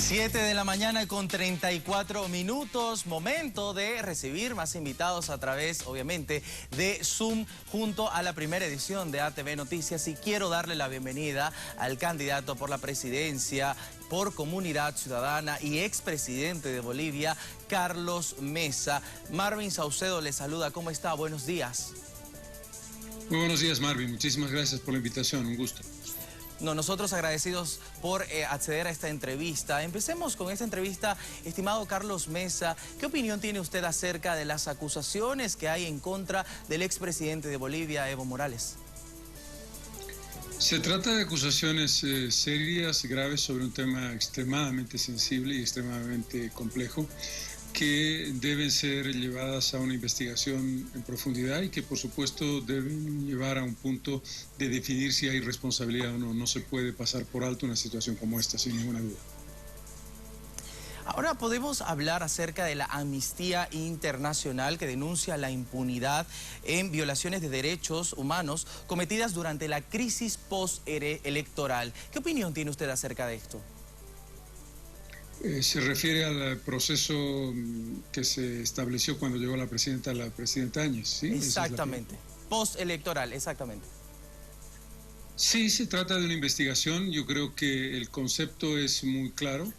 7 de la mañana con 34 minutos, momento de recibir más invitados a través, obviamente, de Zoom junto a la primera edición de ATV Noticias. Y quiero darle la bienvenida al candidato por la presidencia por Comunidad Ciudadana y expresidente de Bolivia, Carlos Mesa. Marvin Saucedo le saluda. ¿Cómo está? Buenos días. Muy buenos días, Marvin. Muchísimas gracias por la invitación. Un gusto. No, nosotros agradecidos por acceder a esta entrevista. Empecemos con esta entrevista. Estimado Carlos Mesa, ¿qué opinión tiene usted acerca de las acusaciones que hay en contra del expresidente de Bolivia, Evo Morales? Se trata de acusaciones serias y graves sobre un tema extremadamente sensible y extremadamente complejo, que deben ser llevadas a una investigación en profundidad y que por supuesto deben llevar a un punto de definir si hay responsabilidad o no. No se puede pasar por alto una situación como esta, sin ninguna duda. Ahora podemos hablar acerca de la Amnistía Internacional, que denuncia la impunidad en violaciones de derechos humanos cometidas durante la crisis postelectoral. ¿Qué opinión tiene usted acerca de esto? Se refiere al proceso que se estableció cuando llegó la presidenta Áñez, ¿sí? Exactamente, postelectoral, exactamente. Sí, se trata de una investigación. Yo creo que el concepto es muy claro.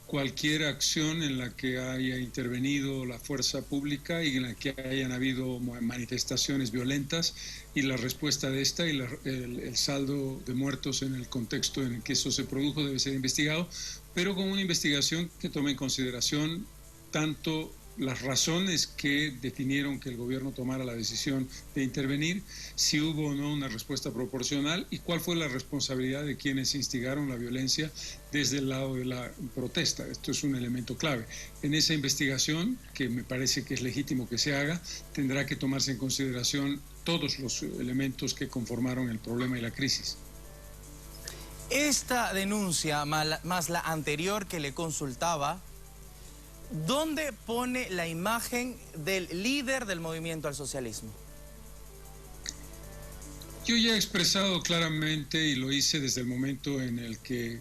Cualquier acción en la que haya intervenido la fuerza pública y en la que hayan habido manifestaciones violentas y la respuesta de esta y el saldo de muertos en el contexto en el que eso se produjo debe ser investigado, pero con una investigación que tome en consideración tanto las razones que definieron que el gobierno tomara la decisión de intervenir, si hubo o no una respuesta proporcional y cuál fue la responsabilidad de quienes instigaron la violencia desde el lado de la protesta. Esto es un elemento clave. En esa investigación, que me parece que es legítimo que se haga, tendrá que tomarse en consideración todos los elementos que conformaron el problema y la crisis. Esta denuncia, más la anterior que le consultaba, ¿dónde pone la imagen del líder del movimiento al socialismo? Yo ya he expresado claramente, y lo hice desde el momento en el que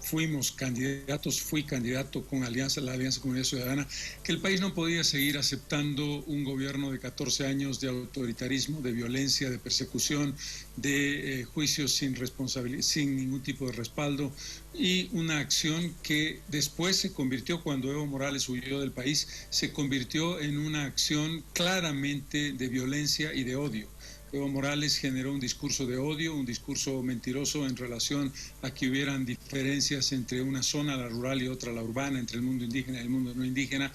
fuimos candidatos, fui candidato con la Alianza Comunidad Ciudadana, que el país no podía seguir aceptando un gobierno de 14 años de autoritarismo, de violencia, de persecución, de juicios sin responsabilidad, sin ningún tipo de respaldo, y una acción que después se convirtió, cuando Evo Morales huyó del país, se convirtió en una acción claramente de violencia y de odio. Evo Morales generó un discurso de odio, un discurso mentiroso en relación a que hubieran diferencias entre una zona, la rural, y otra, la urbana, entre el mundo indígena y el mundo no indígena.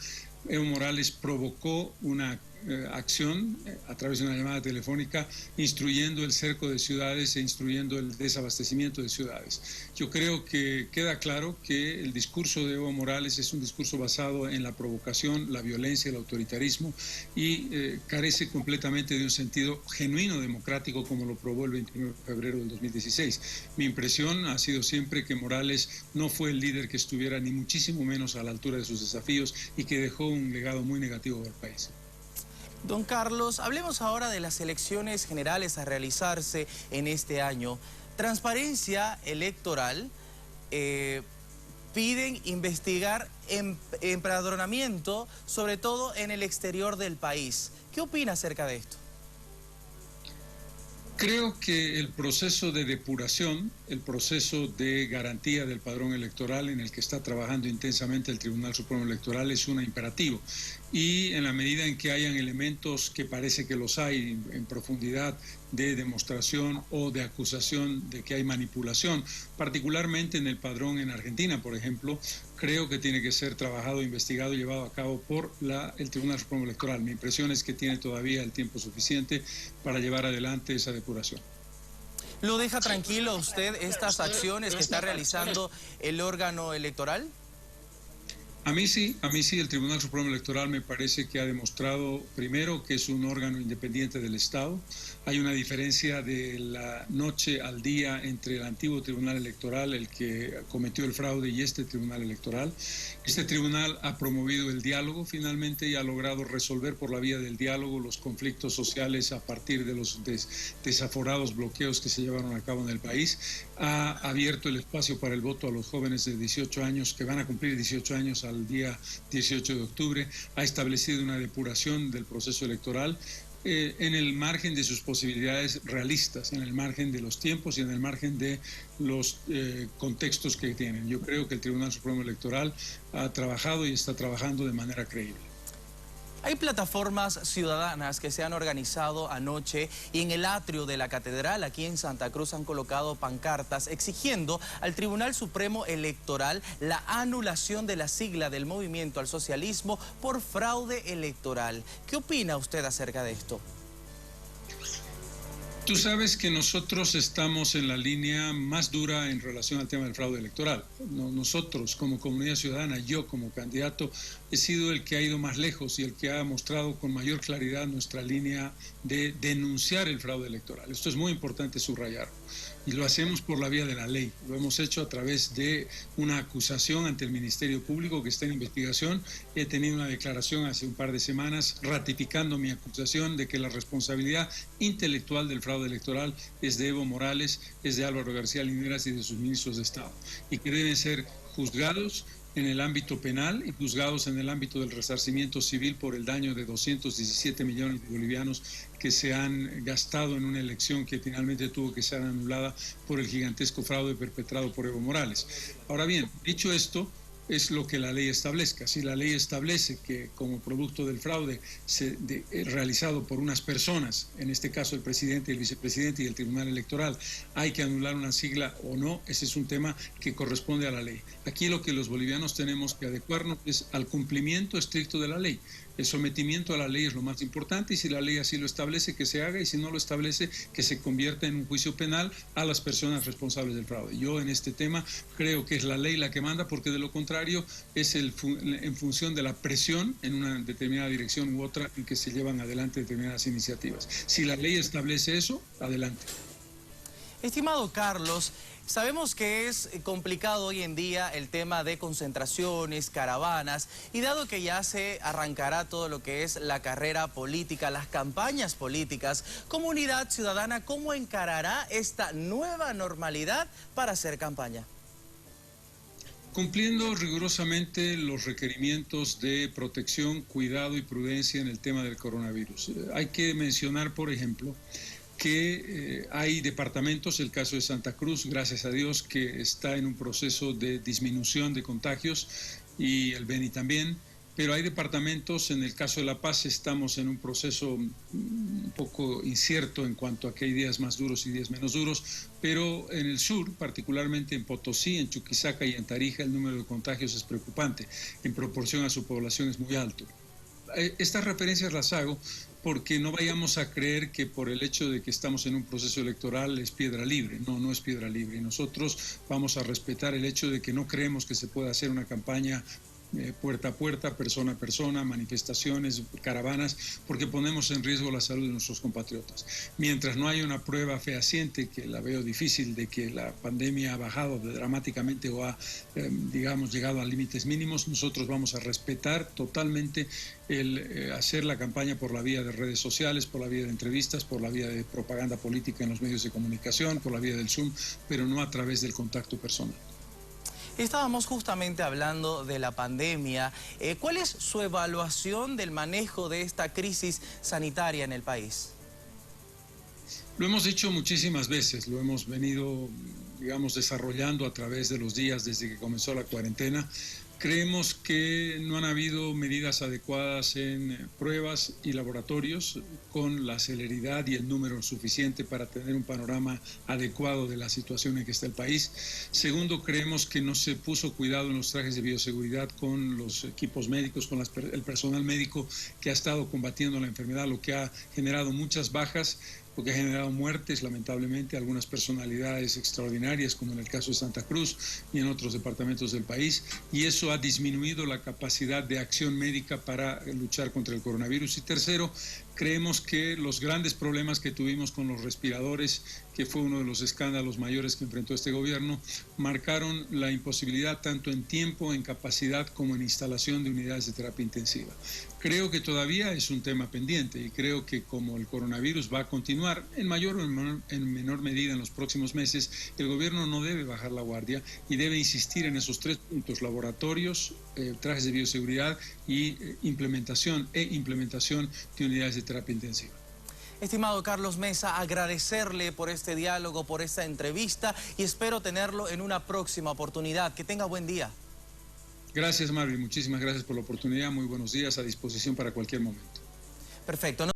Evo Morales provocó una acción a través de una llamada telefónica instruyendo el cerco de ciudades e instruyendo el desabastecimiento de ciudades. Yo creo que queda claro que el discurso de Evo Morales es un discurso basado en la provocación, la violencia, el autoritarismo y carece completamente de un sentido genuino democrático como lo probó el 21 de febrero del 2016. Mi impresión ha sido siempre que Morales no fue el líder que estuviera ni muchísimo menos a la altura de sus desafíos y que dejó un legado muy negativo al país. Don Carlos, hablemos ahora de las elecciones generales a realizarse en este año. Transparencia Electoral piden investigar empadronamiento, sobre todo en el exterior del país. ¿Qué opina acerca de esto? Creo que el proceso de depuración, el proceso de garantía del padrón electoral en el que está trabajando intensamente el Tribunal Supremo Electoral es un imperativo. Y en la medida en que hayan elementos, que parece que los hay en profundidad, de demostración o de acusación de que hay manipulación, particularmente en el padrón en Argentina, por ejemplo, creo que tiene que ser trabajado, investigado y llevado a cabo por el Tribunal Supremo Electoral. Mi impresión es que tiene todavía el tiempo suficiente para llevar adelante esa depuración. ¿Lo deja tranquilo usted estas acciones que está realizando el órgano electoral? A mí sí, el Tribunal Supremo Electoral me parece que ha demostrado, primero, que es un órgano independiente del Estado. Hay una diferencia de la noche al día entre el antiguo Tribunal Electoral, el que cometió el fraude, y este Tribunal Electoral. Este tribunal ha promovido el diálogo finalmente y ha logrado resolver por la vía del diálogo los conflictos sociales a partir de los desaforados bloqueos que se llevaron a cabo en el país. ha abierto el espacio para el voto a los jóvenes de 18 años que van a cumplir 18 años al día 18 de octubre, ha establecido una depuración del proceso electoral en el margen de sus posibilidades realistas, en el margen de los tiempos y en el margen de los contextos que tienen. Yo creo que el Tribunal Supremo Electoral ha trabajado y está trabajando de manera creíble. Hay plataformas ciudadanas que se han organizado anoche y en el atrio de la catedral aquí en Santa Cruz han colocado pancartas exigiendo al Tribunal Supremo Electoral la anulación de la sigla del Movimiento al Socialismo por fraude electoral. ¿Qué opina usted acerca de esto? Tú sabes que nosotros estamos en la línea más dura en relación al tema del fraude electoral. Nosotros como comunidad ciudadana, yo como candidato, he sido el que ha ido más lejos y el que ha mostrado con mayor claridad nuestra línea de denunciar el fraude electoral. Esto es muy importante subrayarlo. Y lo hacemos por la vía de la ley. Lo hemos hecho a través de una acusación ante el Ministerio Público que está en investigación. He tenido una declaración hace un par de semanas ratificando mi acusación de que la responsabilidad intelectual del fraude electoral es de Evo Morales, es de Álvaro García Linderas y de sus ministros de Estado. Y que deben ser juzgados en el ámbito penal y juzgados en el ámbito del resarcimiento civil por el daño de 217 millones de bolivianos que se han gastado en una elección que finalmente tuvo que ser anulada por el gigantesco fraude perpetrado por Evo Morales. Ahora bien, dicho esto, es lo que la ley establezca. Si la ley establece que como producto del fraude realizado por unas personas, en este caso el presidente, el vicepresidente y el Tribunal Electoral, hay que anular una sigla o no, ese es un tema que corresponde a la ley. Aquí lo que los bolivianos tenemos que adecuarnos es al cumplimiento estricto de la ley. El sometimiento a la ley es lo más importante y si la ley así lo establece, que se haga, y si no lo establece, que se convierta en un juicio penal a las personas responsables del fraude. Yo en este tema creo que es la ley la que manda, porque de lo contrario es en función de la presión en una determinada dirección u otra en que se llevan adelante determinadas iniciativas. Si la ley establece eso, adelante. Estimado Carlos, sabemos que es complicado hoy en día el tema de concentraciones, caravanas, y dado que ya se arrancará todo lo que es la carrera política, las campañas políticas, Comunidad Ciudadana, ¿cómo encarará esta nueva normalidad para hacer campaña? Cumpliendo rigurosamente los requerimientos de protección, cuidado y prudencia en el tema del coronavirus. Hay que mencionar, por ejemplo, que hay departamentos, el caso de Santa Cruz, gracias a Dios, que está en un proceso de disminución de contagios, y el Beni también, pero hay departamentos, en el caso de La Paz estamos en un proceso un poco incierto en cuanto a que hay días más duros y días menos duros, pero en el sur, particularmente en Potosí, en Chuquisaca y en Tarija, el número de contagios es preocupante, en proporción a su población es muy alto. Estas referencias las hago porque no vayamos a creer que por el hecho de que estamos en un proceso electoral es piedra libre. No, no es piedra libre. Y nosotros vamos a respetar el hecho de que no creemos que se pueda hacer una campaña puerta a puerta, persona a persona, manifestaciones, caravanas, porque ponemos en riesgo la salud de nuestros compatriotas. Mientras no haya una prueba fehaciente, que la veo difícil, de que la pandemia ha bajado dramáticamente o ha, digamos, llegado a límites mínimos, nosotros vamos a respetar totalmente el hacer la campaña por la vía de redes sociales, por la vía de entrevistas, por la vía de propaganda política en los medios de comunicación, por la vía del Zoom, pero no a través del contacto personal. Estábamos justamente hablando de la pandemia. ¿Cuál es su evaluación del manejo de esta crisis sanitaria en el país? Lo hemos dicho muchísimas veces, lo hemos venido, digamos, desarrollando a través de los días desde que comenzó la cuarentena. Creemos que no han habido medidas adecuadas en pruebas y laboratorios con la celeridad y el número suficiente para tener un panorama adecuado de la situación en que está el país. Segundo, creemos que no se puso cuidado en los trajes de bioseguridad con los equipos médicos, con el personal médico que ha estado combatiendo la enfermedad, lo que ha generado muchas bajas, lo que ha generado muertes, lamentablemente, algunas personalidades extraordinarias, como en el caso de Santa Cruz y en otros departamentos del país, y eso ha disminuido la capacidad de acción médica para luchar contra el coronavirus. Y tercero, Creemos que los grandes problemas que tuvimos con los respiradores, que fue uno de los escándalos mayores que enfrentó este gobierno, marcaron la imposibilidad tanto en tiempo, en capacidad, como en instalación de unidades de terapia intensiva. Creo que todavía es un tema pendiente y creo que como el coronavirus va a continuar en mayor o en menor medida en los próximos meses, el gobierno no debe bajar la guardia y debe insistir en esos 3 puntos: laboratorios, trajes de bioseguridad y implementación de unidades de terapia intensiva. Estimado Carlos Mesa, agradecerle por este diálogo, por esta entrevista y espero tenerlo en una próxima oportunidad. Que tenga buen día. Gracias, Marvin. Muchísimas gracias por la oportunidad. Muy buenos días, a disposición para cualquier momento. Perfecto.